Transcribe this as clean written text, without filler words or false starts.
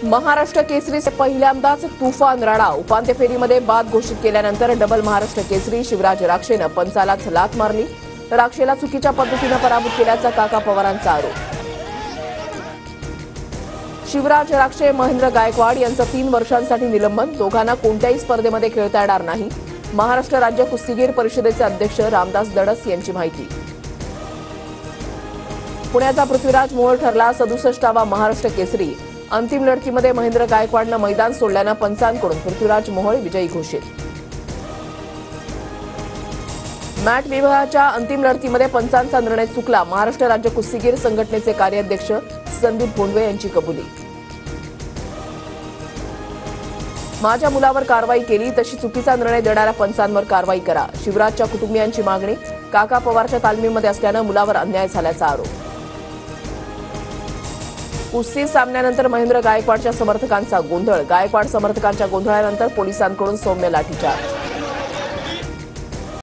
महाराष्ट्र केसरीचे पहिल्यांदाच तुफान राणा उपांत्य फेरीमध्ये बाद घोषित केल्यानंतर डबल महाराष्ट्र केसरी शिवराज राक्षेनं पंचालाच लाथ मारली. राक्षेला चुकीच्या पद्धतीनं पराभूत केल्याचा काका पवारांचा आरोप. शिवराज राक्षे महेंद्र गायकवाड यांचं 3 वर्षांसाठी निलंबन. दोघांना कोणत्याही स्पर्धेमध्ये खेळता येणार नाही. महाराष्ट्र राज्य कुस्तीगीर परिषदेचे अध्यक्ष रामदास दडस यांची माहिती. पुण्याचा पृथ्वीराज मोहोळ ठरला 67वा महाराष्ट्र केसरी. अंतिम लढतीमध्ये महेंद्र गायकवाडनं मैदान सोडल्यानं पंचांकडून पृथ्वीराज मोहोळ विजयी घोषित. मॅट विभागाच्या अंतिम लढतीमध्ये पंचांचा निर्णय चुकला. महाराष्ट्र राज्य कुस्तीगीर संघटनेचे कार्याध्यक्ष संदीप भोंडवे यांची कबुली. माझ्या मुलावर कारवाई केली तशी चुकीचा निर्णय देणाऱ्या पंचांवर कारवाई करा. शिवराजच्या कुटुंबियांची मागणी. काका पवारच्या तालमीमध्ये असल्यानं मुलावर अन्याय झाल्याचा आरोप. कुस्ती सामन्यानंतर महेंद्र गायकवाडच्या समर्थकांचा गोंधळ. गायकवाड समर्थकांच्या गोंधळानंतर पोलिसांकडून सौम्य लाठीचार्ज.